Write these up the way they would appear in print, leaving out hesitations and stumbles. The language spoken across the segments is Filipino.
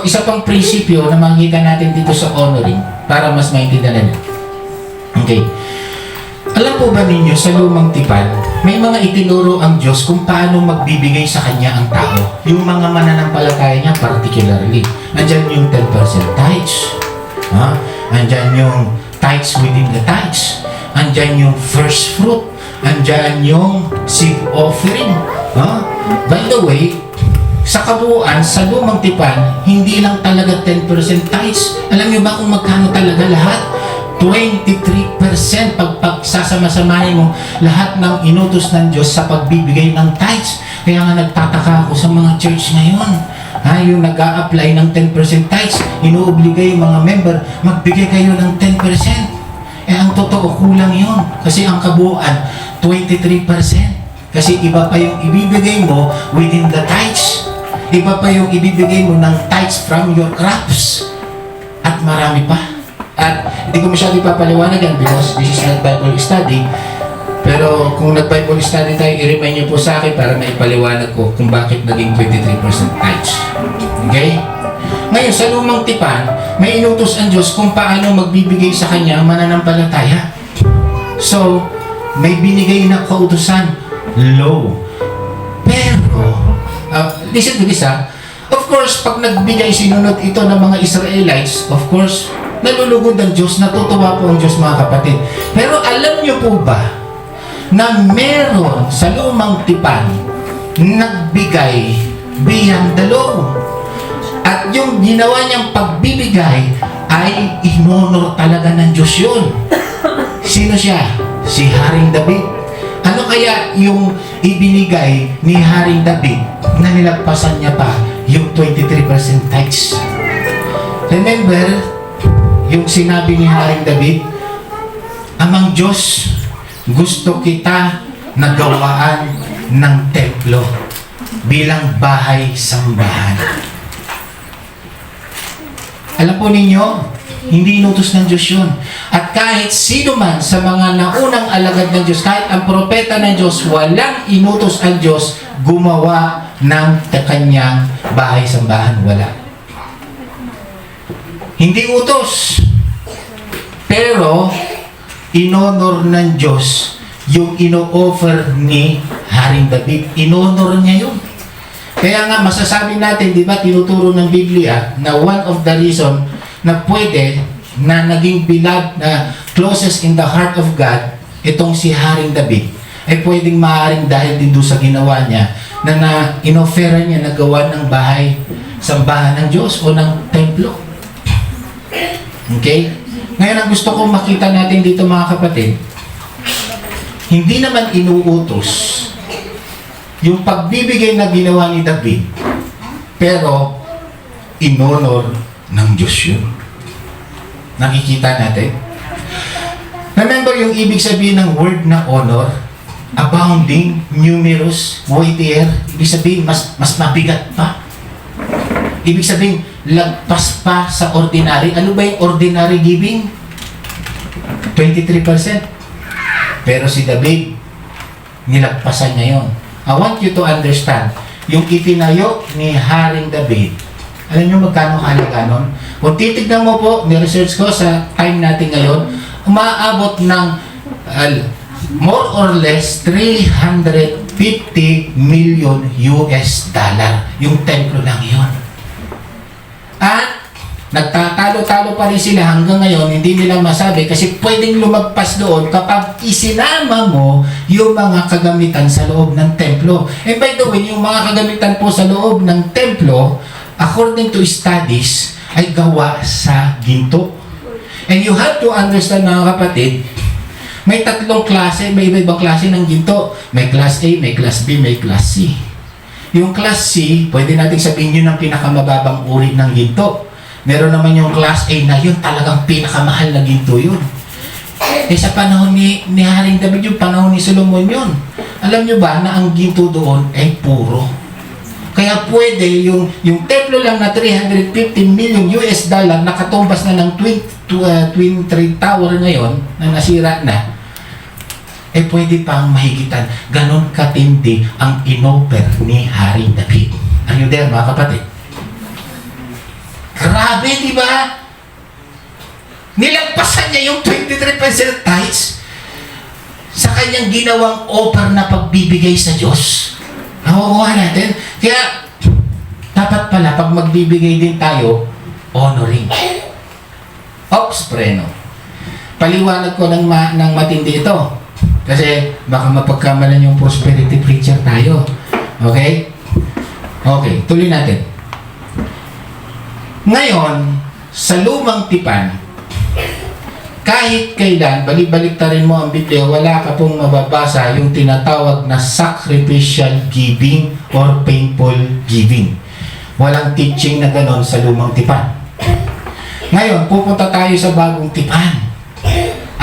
So, isa pang prinsipyo na makikita natin dito sa honoring para mas maintindihan natin. Okay. Alam po ba ninyo, sa lumang tipan, may mga itinuro ang Diyos kung paano magbibigay sa Kanya ang tao. Yung mga mananampalataya niya, particularly. Andyan yung 10% tithes. Andyan yung tithes within the tithes. Andyan yung first fruit. Andyan yung seed offering. By the way, sa kabuuan, sa lumang tipan, hindi lang talaga 10% tithes. Alam niyo ba kung magkano talaga lahat? 23% pag sasama-samahin mo lahat ng inutos ng Diyos sa pagbibigay ng tithes. Kaya nga nagtataka ako sa mga church ngayon. Yung nag-a-apply ng 10% tithes, inuobligay yung mga member, magbigay kayo ng 10%. Ang totoo, kulang yun. Kasi ang kabuuan, 23%. Kasi iba pa yung ibibigay mo within the tithes. Iba pa yung ibibigay mo ng tithes from your crops. At marami pa. At hindi ko masyado ipapaliwanag yan because this is not Bible study. Pero kung nag-Bible study tayo, i-remind niyo po sa akin para maipaliwanag ko kung bakit naging 23% tithes. Okay? Ngayon, sa lumang tipan, may inutos ang Diyos kung paano magbibigay sa Kanya ang mananampalataya. So, may binigay na kautusan, law. Pero, listen to this of course, pag nagbigay sinunod ito ng mga Israelites, of course, nalulugod ang Diyos, natutuwa po ang Diyos mga kapatid. Pero alam niyo po ba na meron sa lumang tipan nagbigay beyond the law? At yung ginawa niyang pagbibigay ay inonor talaga ng Diyos yun. Sino siya? Si Haring David. Ano kaya yung ibinigay ni Haring David na nilagpasan niya pa yung 23% tithes? Remember, yung sinabi ni Haring David, Amang Diyos, gusto kita na gawaan ng templo bilang bahay sambahan. Alam po ninyo, hindi inutos ng Diyos yun. At kahit sino man sa mga naunang alagad ng Diyos, kahit ang propeta ng Diyos, walang inutos ang Diyos gumawa ng kanyang bahay sambahan. Wala. Hindi utos. Pero, inonor ng Diyos yung ino-offer ni Haring David. Inonor niya yun. Kaya nga, masasabi natin, di ba, tinuturo ng Biblia na one of the reason na pwede na naging beloved na closest in the heart of God, itong si Haring David, ay pwedeng maaaring dahil din doon sa ginawa niya na inofera niya na gawa ng bahay, sambahan ng Diyos o ng templo. Okay? Ngayon, ang gusto kong makita natin dito mga kapatid, hindi naman inuutos yung pagbibigay na ginawa ni David, pero inonor ng Diyos yun. Nakikita natin? Remember yung ibig sabihin ng word na honor? Abounding, numerous, weightier. Ibig sabihin, mas mabigat pa. Ibig sabihin, lagpas pa sa ordinary. Ano ba yung ordinary giving? 23%. Pero si David, nilagpasan niya yun. I want you to understand, yung itinayo ni Haring David, alam niyo magkano halaga nun? Kung titignan mo po, ni-research ko sa time natin ngayon, umaabot ng more or less 350 million US dollar. Yung templo lang yun. At nagtatalo-talo pa rin sila hanggang ngayon, hindi nila masabi kasi pwedeng lumagpas doon kapag isinama mo yung mga kagamitan sa loob ng templo. And by the way, yung mga kagamitan po sa loob ng templo, according to studies, ay gawa sa ginto. And you have to understand mga kapatid, may tatlong klase, may iba-ibang klase ng ginto. May class A, may class B, may class C. Yung class C, pwede natin sabihin yun ang pinakamababang uri ng ginto. Meron naman yung class A na yun, talagang pinakamahal na ginto yun. Sa panahon ni Haring David, yung panahon ni Solomon yun. Alam nyo ba na ang ginto doon ay puro? Kaya pwede yung templo lang na 350 million US dollar nakatumbas na ng Twin Trade Tower ngayon na nasira na, pwede pang mahigitan. Ganon katindi ang inoffer ni Haring David. Are you there mga kapatid? Grabe, di ba? Nilagpasan niya yung 23% tithes sa kanyang ginawang offer na pagbibigay sa Diyos. Nakukuha natin. Kaya, dapat pala, pag magbibigay din tayo, honoring. Ops, preno. Paliwanag ko ng matindi ito. Kasi, baka mapagkamalan yung prosperity preacher tayo. Okay? Okay, tuloy natin. Ngayon, sa lumang tipan, kahit kailan, balik-baliktarin mo ang Biblia, wala ka pong mababasa yung tinatawag na sacrificial giving or painful giving. Walang teaching na ganon sa lumang tipan. Ngayon, pupunta tayo sa bagong tipan.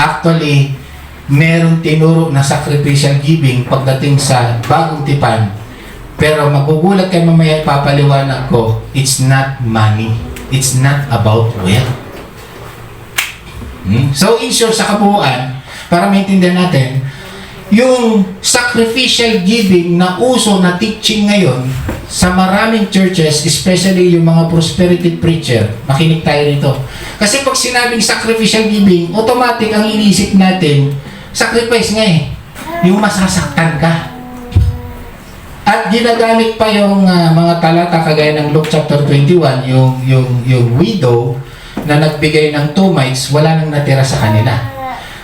Actually, merong tinuro na sacrificial giving pagdating sa bagong tipan. Pero magugulat kayo mamaya, papaliwanag ko, it's not money. It's not about wealth. So, in short, sa kabuuan, para maintindihan natin, yung sacrificial giving na uso na teaching ngayon sa maraming churches, especially yung mga prosperity preacher, makinig tayo rito. Kasi pag sinabing sacrificial giving, automatic ang inisip natin, sacrifice nga eh, yung masasaktan ka. At ginagamit pa yung mga talata kagaya ng Luke chapter 21, yung widow na nagbigay ng 2 mites, wala nang natira sa kanila.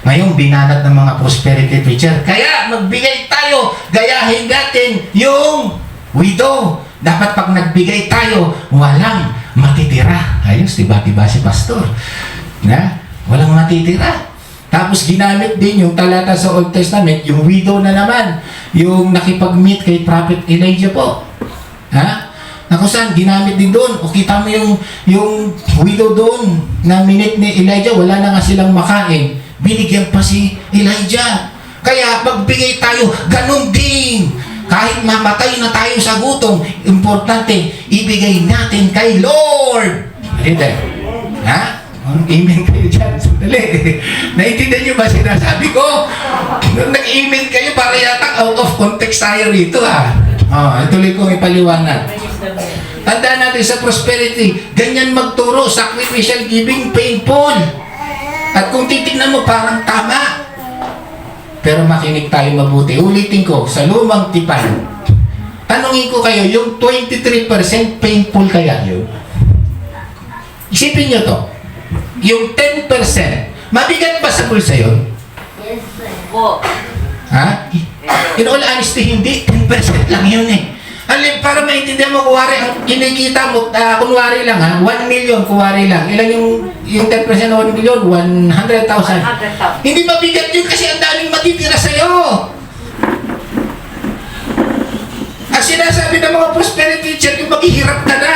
Ngayon, binanat ng mga prosperity preacher. Kaya, magbigay tayo, gayahin natin yung widow. Dapat pag nagbigay tayo, walang matitira. Ayos, diba si pastor? Na? Walang matitira. Tapos, ginamit din yung talata sa Old Testament, yung widow na naman, yung nakipag-meet kay Prophet Elijah po. Ha? Na kung saan, ginamit din doon. O kita mo yung widow doon na minute ni Elijah, wala na nga silang makain. Binigyan pa si Elijah. Kaya magbigay tayo, ganun din. Kahit mamatay na tayo sa gutom, importante, ibigay natin kay Lord. Hindi. Ha? Amen kayo dyan. Sandali. Naintindihan nyo ba sinasabi ko? Nag-amen kayo para yata out of context tayo rito ha. Ituloy kong ipaliwanag. Tandaan natin sa prosperity, ganyan magturo, sacrificial giving, painful. At kung titignan mo, parang tama. Pero makinig tayo mabuti. Ulitin ko, sa lumang tipan, tanungin ko kayo, yung 23% painful kaya yun? Isipin nyo to. Yung 10%, mabigat ba sa bulsa yun? Yes, sir. Po. Ha? In all honesty, hindi. 10% lang yun eh. Alin, para maintindihan mo, kuwari, ang kinikita mo, kunwari lang ha, 1 million, kuwari lang. Ilan yung 10% na 1 million? 100,000. 100,000. Hindi mabigat yun kasi ang daming matitira sa'yo. Ang sinasabi ng mga prosperity church, yung maghihirap ka na.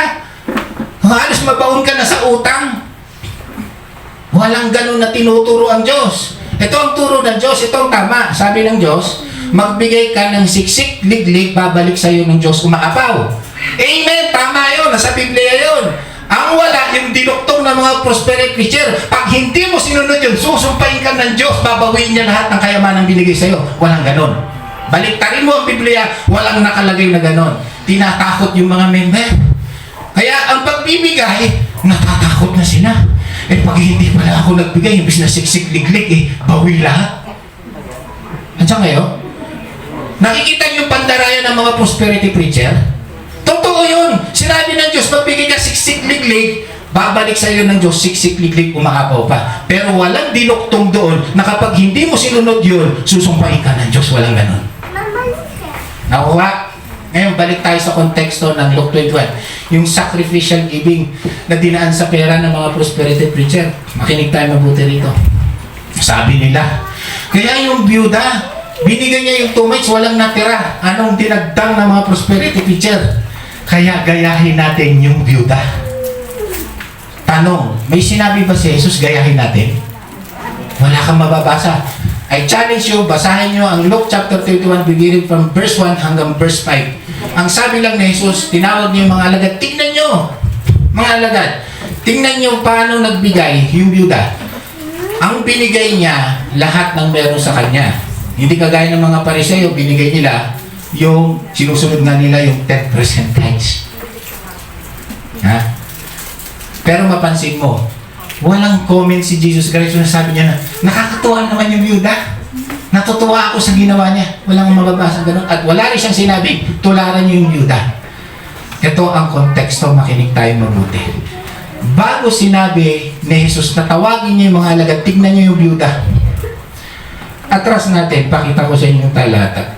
Halos mabaon ka na sa utang. Walang ganun na tinuturo ang Diyos. Ito ang turo ng Diyos, ito ang tama. Sabi ng Diyos, magbigay ka ng siksik, liglig, babalik sa iyo ng Diyos umaapaw. Amen! Tama yun! Nasa Biblia yun. Ang wala, yung dinuktong ng mga prosperity preacher, pag hindi mo sinunod yun, susumpain ka ng Diyos, babawiin niya lahat ng kayamanang binigay sa iyo. Walang ganon. Baliktarin mo ang Biblia, walang nakalagay na ganon. Tinatakot yung mga member. Kaya ang pagbibigay, natatakot na sila. Eh pag hindi pala ako nagbigay, imbis na siksik, liglig, bawi lahat. Andiyan kayo? Nakikita niyo yung pandarayan ng mga prosperity preacher? Totoo yun. Sinabi ng Diyos, magbigay ka siksik, liglig, babalik sa iyo ng Diyos, siksik, liglig, umaapaw pa. Pero walang dinuktong doon na kapag hindi mo sinunod yun, susumpain ka ng Diyos. Walang ganon. Nakuha? Ngayon, balik tayo sa konteksto ng Luke 21. Yung sacrificial giving na dinaan sa pera ng mga prosperity preacher. Makinig tayo mabuti rito. Sabi nila, kaya yung byuda, binigyan niya yung 2 mites, walang natira. Anong dinagdang ng mga prosperity preacher? Kaya gayahin natin yung byuda. Tanong, may sinabi ba si Jesus gayahin natin? Wala kang mababasa. I challenge you, basahin nyo ang Luke chapter 31, beginning from verse 1 hanggang verse 5. Ang sabi lang ni Jesus, tinawag niyo yung mga alagad. Tingnan nyo, mga alagad. Tingnan nyo paano nagbigay yung byuda. Ang binigay niya, lahat ng meron sa kanya. Hindi kagaya ng mga Pariseo, binigay nila yung sinusunod nga nila yung 10% tithes. Ha? Pero mapansin mo, walang comment si Jesus Christ na sabi niya na, nakakatuwa naman yung byuda. Natutuwa ako sa ginawa niya. Walang mababasa ganun. At wala rin siyang sinabing, tularan niyo yung byuda. Ito ang konteksto, makinig tayo mabuti. Bago sinabi ni Jesus na tawagin niyo yung mga alagad, tignan niyo yung byuda. Atras natin, pakita ko sa inyo yung talata.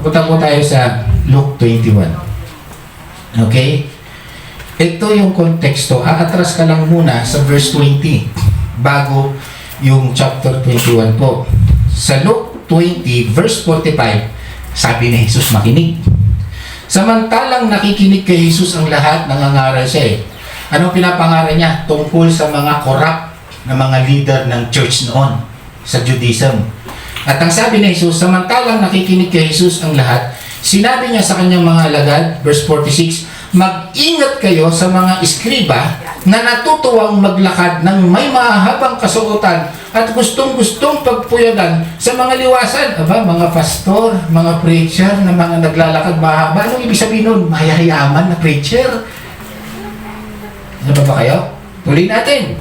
Punta po tayo sa Luke 21. Okay? Ito yung konteksto. Aatras ka lang muna sa verse 20 bago yung chapter 21 po. Sa Luke 20 verse 45, sabi ni Jesus, makinig. Samantalang nakikinig kay Jesus ang lahat, nangangaral siya eh. Anong pinapangaral niya? Tungkol sa mga corrupt na mga leader ng church noon sa Judaism. At ang sabi ni Jesus, samantalang nakikinig kay Jesus ang lahat, sinabi niya sa kanyang mga alagad, verse 46, mag-ingat kayo sa mga iskriba na natutuwang maglakad ng may mahabang kasuotan at gustong-gustong pagpuyagan sa mga liwasan. Aba, mga pastor, mga preacher na mga naglalakad mahaba. Anong ibig sabihin nun? Mayayaman na preacher. Ano ba kayo? Tuloy natin.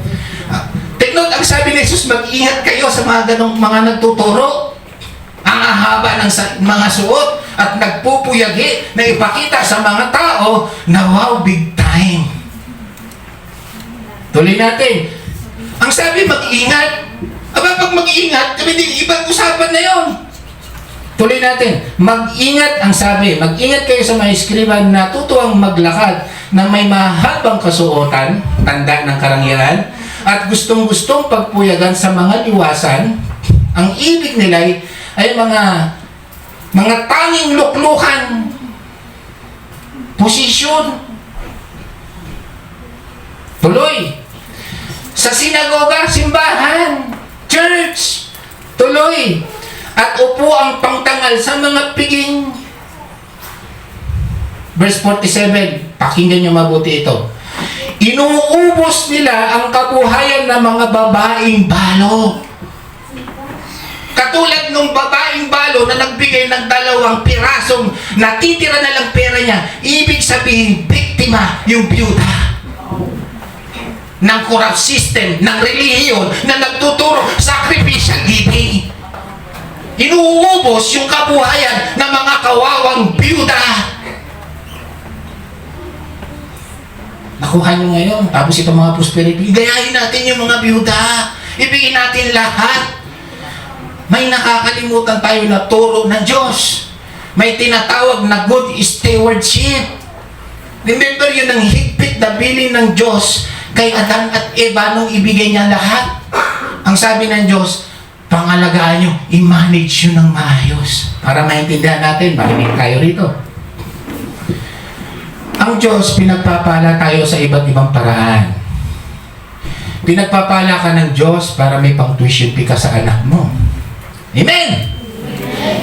Take note, ang sabi ni Jesus, mag-ingat kayo sa mga ganong mga nagtuturo. Ang ahaba ng mga suot at nagpupuyagi na ipakita sa mga tao na wow, big time. Tuloy natin. Ang sabi, mag-ingat. Aba, pag mag-ingat, ibang usapan na yon. Tuloy natin. Mag-ingat, ang sabi. Mag-ingat kayo sa mga iskriba na natutuwang maglakad na may mahabang kasuotan, tanda ng karangyaan, at gustong-gustong pagpuyagan sa mga liwasan. Ang ibig nila ay mga tanging luklukan, posisyon. Tuloy. Sa sinagoga, simbahan, church. Tuloy. At upo ang pangtangal sa mga piging. Verse 47, pakinggan niyo mabuti ito. Inuubos nila ang kabuhayan ng mga babaeng balo. Katulad nung babaeng balo na nagbigay ng 2 pirasong natitira na lang pera niya, ibig sabihin, biktima yung byuda ng corrupt system, ng relihiyon na nagtuturo sacrificial giving. Inuubos yung kabuhayan ng mga kawawang byuda. Nakuha nyo ngayon, tapos itong mga prosperity, gayahin natin yung mga byuda. Ibigin natin lahat. May nakakalimutan tayo na turo ng Diyos. May tinatawag na good stewardship. Remember yun ang higpit na bilin ng Diyos kay Adan at Eva nung ibigay niya lahat. Ang sabi ng Diyos, pangalagaan nyo, i-manage yun ng maayos. Para maintindihan natin, makinig tayo rito. Ang Diyos, pinagpapala tayo sa iba't ibang paraan. Pinagpapala ka ng Diyos para may pang-tuition fee ka sa anak mo. Amen!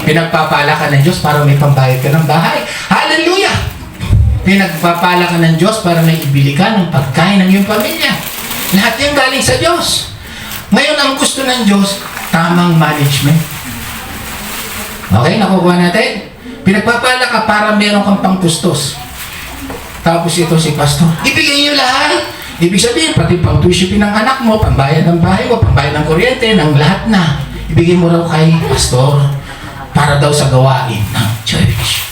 Pinagpapala ka ng Diyos para may pambayad ka ng bahay. Hallelujah! Pinagpapala ka ng Diyos para may ibili ka ng pagkain ng iyong pamilya. Lahat yung galing sa Diyos. Ngayon, ang gusto ng Diyos, tamang management. Okay, nakukuha natin? Pinagpapala ka para meron kang pangtustos. Tapos ito si pastor, ibigay niyo lahat. Ibig sabihin, pati pang tuition ng anak mo, pambayad ng bahay mo, pambayad ng kuryente, ng lahat na. Ibigay mo raw kay pastor para daw sa gawain ng church.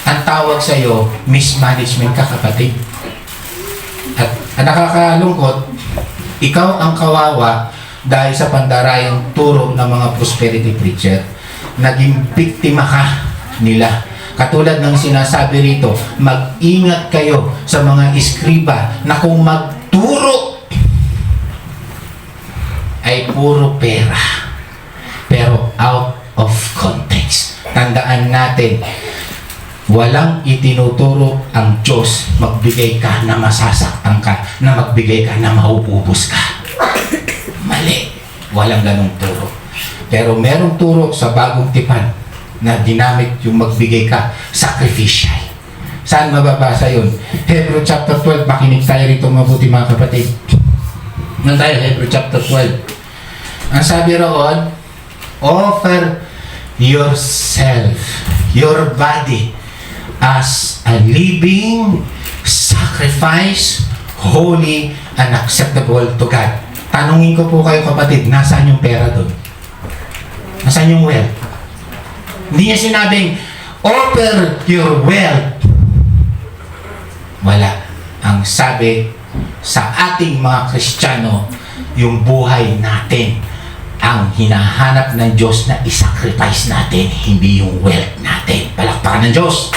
Ang tawag sa iyo, mismanagement ka, kapatid. At ang nakakalungkot, ikaw ang kawawa dahil sa pandarayang turo ng mga prosperity preacher. Naging biktima ka nila. Katulad ng sinasabi rito, mag-ingat kayo sa mga iskriba na kung magturo ay puro pera. Pero out of context. Tandaan natin, walang itinuturo ang Diyos magbigay ka na masasaktan ka, na magbigay ka na mauubos ka. Mali. Walang ganong turo. Pero merong turo sa bagong tipan na ginamit yung magbigay ka, sacrificial. Saan mababasa yun? Hebrew chapter 12, makinig tayo rito mabuti mga kapatid. Ano tayo? Hebrew chapter 12. Ang sabi roon, offer yourself, your body, as a living sacrifice, holy and acceptable to God. Tanungin ko po kayo kapatid, nasaan yung pera doon? Nasaan yung wealth? Hindi niya sinabing, offer your wealth. Wala. Ang sabi sa ating mga Kristiyano, yung buhay natin ang hinahanap ng Diyos na isacrifice natin, hindi yung wealth natin. Palakpakan ng Diyos.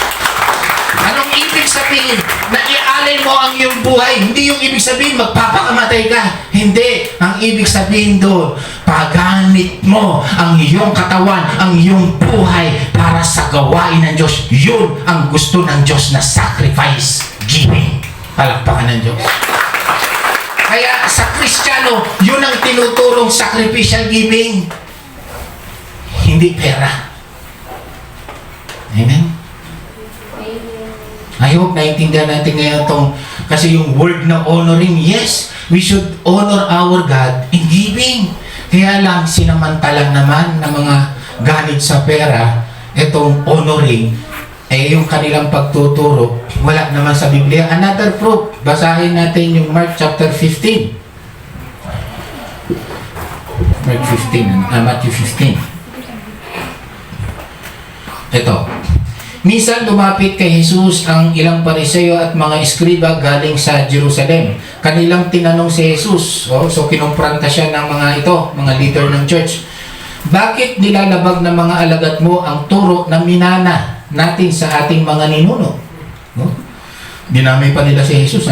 Anong ibig sabihin? Na ialin mo ang iyong buhay. Hindi yung ibig sabihin magpapakamatay ka. Hindi. Ang ibig sabihin doon, pagamit mo ang iyong katawan, ang iyong buhay para sa gawain ng Diyos. Yun ang gusto ng Diyos na sacrifice giving. Palakpakan ng Diyos. Kaya sa Kristiyano, yun ang tinuturong sacrificial giving. Hindi pera. Amen? I hope naintindihan natin ngayon itong, kasi yung word na honoring, yes, we should honor our God in giving. Kaya lang, sinamantalang naman ng mga ganit sa pera, itong honoring, yung kanilang pagtuturo, wala naman sa Biblia. Another proof, basahin natin yung Mark chapter 15. Matthew 15. Ito. Minsan lumapit kay Jesus ang ilang Pariseo at mga eskriba galing sa Jerusalem. Kanilang tinanong si Jesus. So kinumpranta siya ng mga leader ng church. Bakit nilalabag ng mga alagad mo ang turo na minana natin sa ating mga ninuno? Dinamay pa nila si Jesus,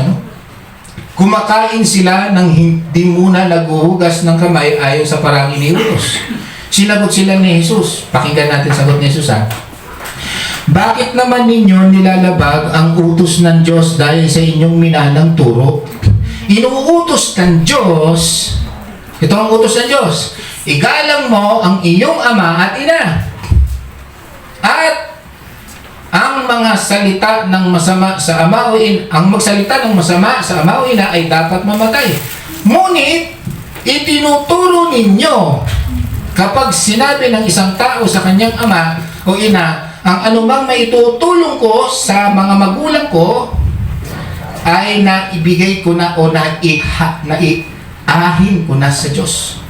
Kumakain sila nang hindi muna naghuhugas ng kamay ayon sa parang iniutos. Sinagot sila ni Jesus. Pakinggan natin sagot ni Jesus, Bakit naman ninyo nilalabag ang utos ng Diyos dahil sa inyong minanang turo? Inuutos ng Diyos, ito ang utos ng Diyos, igalang mo ang iyong ama at ina. At ang mga salita ng masama sa ama o ina, ang magsalita ng masama sa ama o ina ay dapat mamatay. Ngunit, itinuturo ninyo kapag sinabi ng isang tao sa kanyang ama o ina, ang anumang maitutulong ko sa mga magulang ko ay naibigay ko na o naiahin ko na sa Diyos.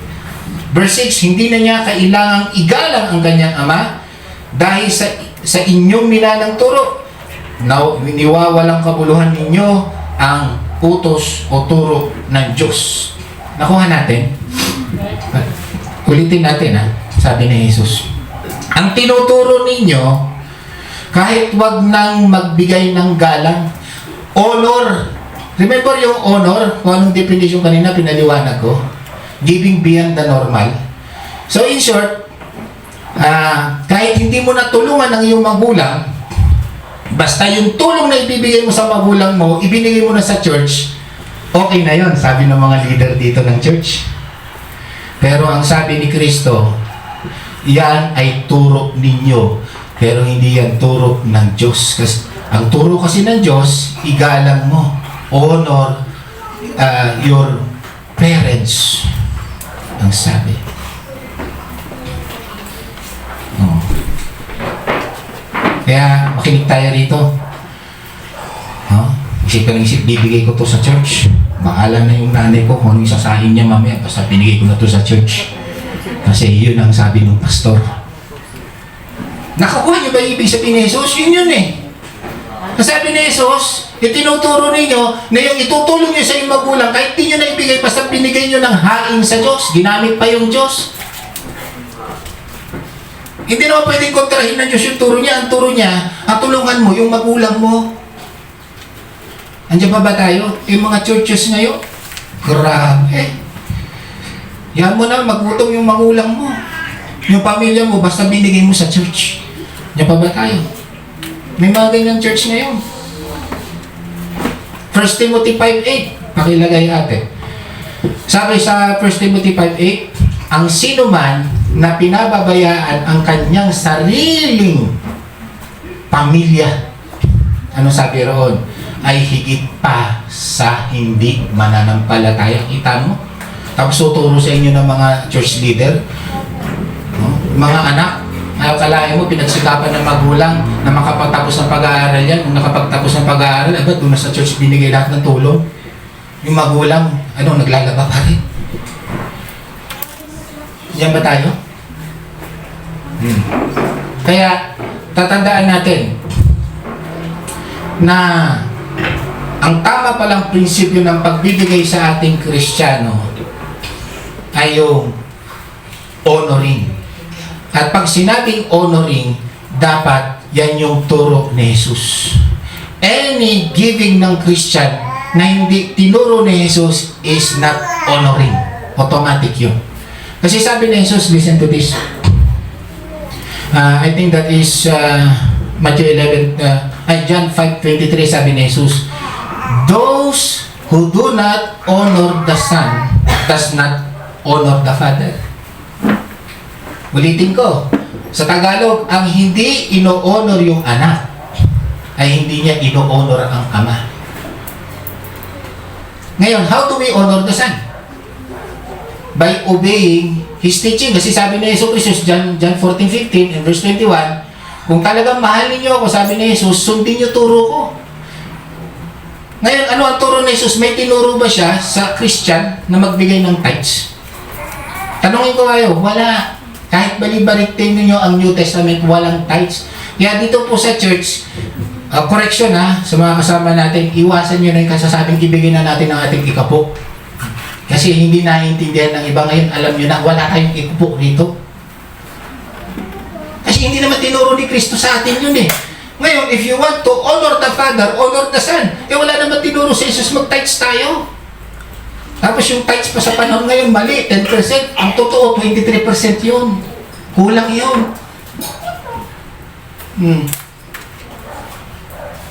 Verse 6, hindi na niya kailangang igalang ang kanyang ama dahil sa inyong minanang turo. Niwawalang kabuluhan ninyo ang utos o turo ng Diyos. Nakuha natin? Ulitin natin, sabi ni Jesus. Ang tinuturo ninyo, kahit wag nang magbigay ng galang, honor. Remember yung honor? Kung anong definition kanina, pinaliwanag ko. Giving beyond the normal. So in short, kahit hindi mo natulungan ng iyong magulang, basta yung tulong na ibibigay mo sa magulang mo, ibinigay mo na sa church, okay na yon, sabi ng mga leader dito ng church. Pero ang sabi ni Kristo, yan ay turo ninyo, pero hindi yan turo ng Diyos. Kasi ang turo kasi ng Diyos, igalang mo, honor your parents, ang sabi. Kaya makinig tayo rito. Isip ka ng isip, bibigay ko to sa church. Bahala na yung nanay ko kung ano yung sasahin niya mamaya, basta binigay ko na to sa church. Kasi yun ang sabi ng pastor. Nakakuha niyo ba ibig sabihin ni Jesus? Yun Ang sabi ni Jesus, itinuturo ninyo na yung itutulong niyo sa inyong magulang, kahit di nyo na ibigay, basta binigay nyo ng hain sa Diyos, ginamit pa yung Diyos. Hindi naman pwedeng kontrahin ng Diyos yung turo niya. Ang turo niya, ang tulungan mo, yung magulang mo. Andiyan pa ba tayo? Yung mga churches ngayon, grabe. Yan mo na, magutom yung magulang mo. Yung pamilya mo, basta binigay mo sa church. Andiyan pa ba tayo? May mga ganyan church ngayon. 1 Timothy 5:8. Pakilagay ate. Sabi sa 1 Timothy 5:8, ang sino man na pinababayaan ang kanyang sariling pamilya, ano sabi roon, ay higit pa sa hindi mananampalataya. Kita mo? Tapos tuturo sa inyo ng mga church leader, mga anak, kalahin mo, pinagsikapan ng magulang na makapagtapos ng pag-aaral yan. Kung nakapagtapos ng pag-aaral, agad doon na sa church binigay lahat ng tulong. Yung magulang, naglalaba pa rin. Diyan ba tayo? Kaya, tatandaan natin na ang tama palang prinsipyo ng pagbibigay sa ating Kristiyano ay yung honoring. At pag sinabing honoring, dapat yan yung turo ni Jesus. Any giving ng Christian na hindi tinuro ni Jesus is not honoring. Automatic yun. Kasi sabi ni Jesus, listen to this. I think that is Matthew 11, John 5:23, sabi ni Jesus, those who do not honor the Son does not honor the Father. Ulitin ko, sa Tagalog, ang hindi ino-honor yung anak ay hindi niya ino-honor ang Ama. Ngayon, how do we honor the Son? By obeying His teaching. Kasi sabi ni Jesus, John 14:15 and verse 21, kung talagang mahal ninyo ako, sabi ni Jesus, sundin niyo turo ko. Ngayon, ano ang turo ni Jesus? May tinuro ba siya sa Christian na magbigay ng tithes? Tanungin ko kayo, wala. Kahit balibaliktin ninyo ang New Testament, walang tithes. Kaya dito po sa church, correction sa mga kasama natin, iwasan nyo na yung kasasabing ibigay na natin ang ating ikapo. Kasi hindi naiintindihan ng iba ngayon, alam nyo na, wala tayong ikapo rito. Kasi hindi naman tinuro ni Kristo sa atin yun eh. Ngayon, if you want to honor the Father, honor the Son, wala naman tinuro sa Jesus, mag-tithes tayo. Tapos yung tithes pa sa panahon ngayon, mali, 10%. Ang totoo, 23% yun. Kulang yun.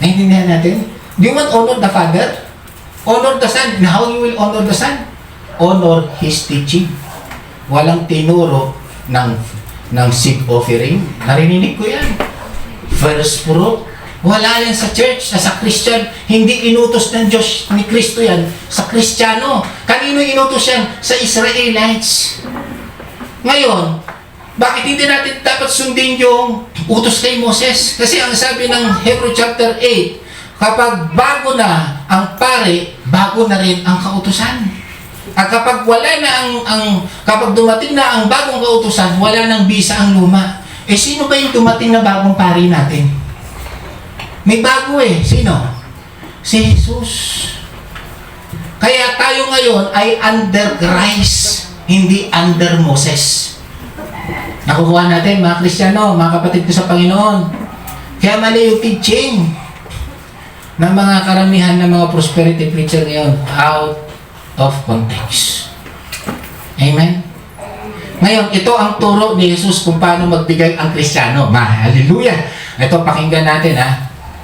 Naintindihan natin? Do you want honor the Father? Honor the Son. And how you will honor the Son? Honor His teaching. Walang tinuro ng seed offering. Narinig ko yan. First fruit. Wala yan sa church, sa Christian. Hindi inutos ng Diyos ni Kristo yan sa Kristiyano. Kanino inutos yan? Sa Israelites. Ngayon, bakit hindi natin dapat sundin yung utos kay Moses? Kasi ang sabi ng Hebrew chapter 8, kapag bago na ang pare, bago na rin ang kautusan. At kapag wala na kapag dumating na ang bagong kautusan, wala nang bisa ang luma. Sino ba yung dumating na bagong pari natin? May bago Sino? Si Jesus. Kaya tayo ngayon ay under grace, hindi under Moses. Nakukuha natin, mga Kristiyano, mga kapatid ko sa Panginoon. Kaya mali yung teaching ng mga karamihan ng mga prosperity preacher ngayon out of context. Amen? Ngayon, ito ang turo ni Jesus kung paano magbigay ang Kristiyano. Hallelujah! Ito, pakinggan natin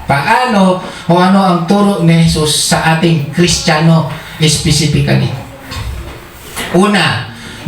paano o ano ang turo ni Jesus sa ating Kristiyano specifically. Una,